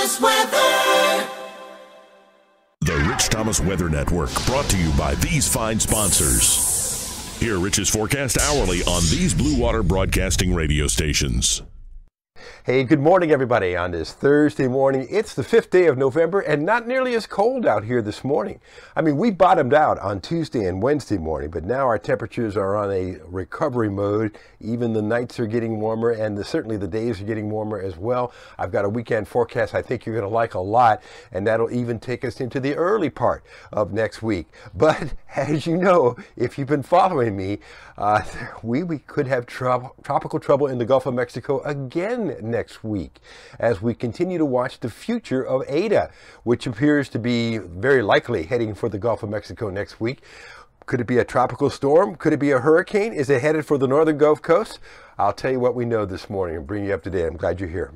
Thomas Weather. The Rich Thomas Weather Network, brought to you by these fine sponsors. Hear Rich's forecast hourly on these Blue Water Broadcasting radio stations. Hey, good morning, everybody. On this Thursday morning, it's the 5th day of November and not nearly as cold out here this morning. I mean, we bottomed out on Tuesday and Wednesday morning, but now our temperatures are on a recovery mode. Even the nights are getting warmer, and certainly the days are getting warmer as well. I've got a weekend forecast I think you're going to like a lot, and that'll even take us into the early part of next week. But as you know, if you've been following me, we could have tropical trouble in the Gulf of Mexico again next week as we continue to watch the future of Eta, which appears to be very likely heading for the Gulf of Mexico next week. Could it be a tropical storm? Could it be a hurricane? Is it headed for the northern Gulf Coast? I'll tell you what we know this morning and bring you up to date. I'm glad you're here.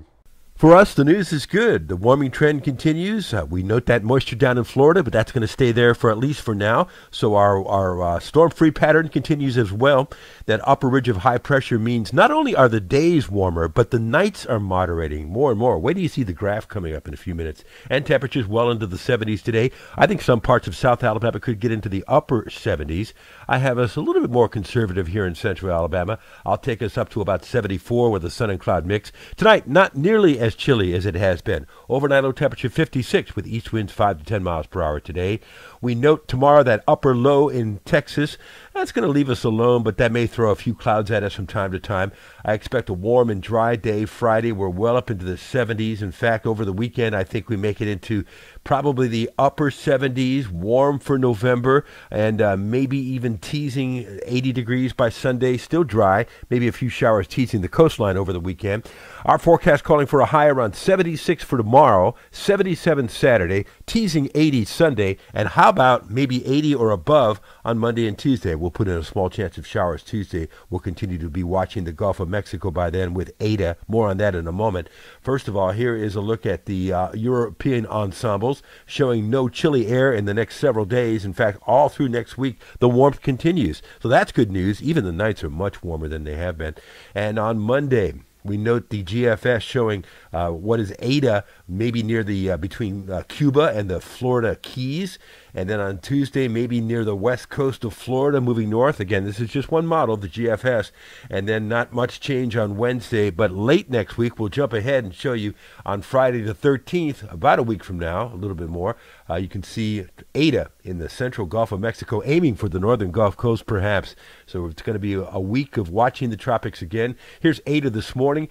For us, the news is good. The warming trend continues. We note that moisture down in Florida, but that's going to stay there for at least for now. So our storm-free pattern continues as well. That upper ridge of high pressure means not only are the days warmer, but the nights are moderating more and more. Wait till you see the graph coming up in a few minutes. And temperatures well into the 70s today. I think some parts of South Alabama could get into the upper 70s. I have us a little bit more conservative here in central Alabama. I'll take us up to about 74 with a sun and cloud mix. Tonight, not nearly as chilly as it has been. Overnight low temperature 56 with east winds 5 to 10 miles per hour today. We note tomorrow that upper low in Texas. That's going to leave us alone, but that may throw a few clouds at us from time to time. I expect a warm and dry day Friday. We're well up into the 70s. In fact, over the weekend, I think we make it into probably the upper 70s, warm for November, and maybe even teasing 80 degrees by Sunday. Still dry, maybe a few showers teasing the coastline over the weekend. Our forecast calling for a high around 76 for tomorrow, 77 Saturday, teasing 80 Sunday, and how about maybe 80 or above on Monday and Tuesday? We'll put in a small chance of showers Tuesday. We'll continue to be watching the Gulf of Mexico by then with Eta. More on that in a moment. First of all, here is a look at the European ensembles showing no chilly air in the next several days. In fact, all through next week, the warmth continues. So that's good news. Even the nights are much warmer than they have been. And on Monday, we note the GFS showing what is Eta, maybe near the between Cuba and the Florida Keys. And then on Tuesday, maybe near the west coast of Florida, moving north. Again, this is just one model, the GFS. And then not much change on Wednesday. But late next week, we'll jump ahead and show you on Friday the 13th, about a week from now, a little bit more. You can see Eta in the central Gulf of Mexico, aiming for the northern Gulf Coast, perhaps. So it's going to be a week of watching the tropics again. Here's Eta this morning,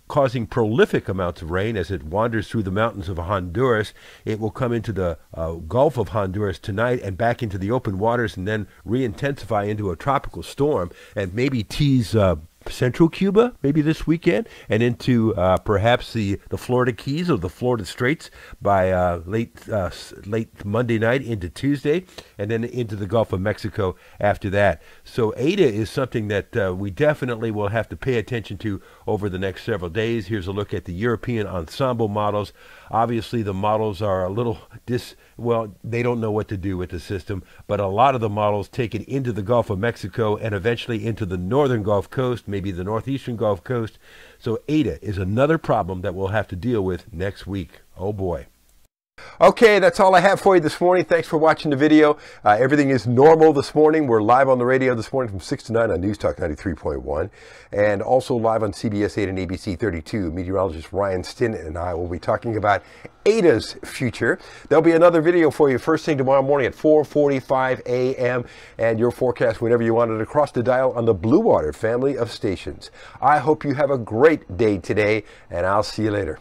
causing prolific amounts of rain as it wanders through the mountains of Honduras. It will come into the Gulf of Honduras tonight and back into the open waters and then re-intensify into a tropical storm and maybe tease central Cuba maybe this weekend and into perhaps the Florida Keys or the Florida Straits by late Monday night into Tuesday, and then into the Gulf of Mexico after that. So Eta is something that we definitely will have to pay attention to over the next several days. Here's a look at the European ensemble models. Obviously the models are a little they don't know what to do with the system, but a lot of the models take it into the Gulf of Mexico and eventually into the northern Gulf Coast, maybe the northeastern Gulf Coast. So Eta is another problem that we'll have to deal with next week. Oh boy. Okay, that's all I have for you this morning. Thanks for watching the video. Everything is normal this morning. We're live on the radio this morning from 6 to 9 on News Talk 93.1 and also live on CBS 8 and ABC 32. Meteorologist Ryan Stinnett and I will be talking about Eta's future. There'll be another video for you first thing tomorrow morning at 4:45 a.m. and your forecast whenever you want it across the dial on the Blue Water family of stations. I hope you have a great day today, and I'll see you later.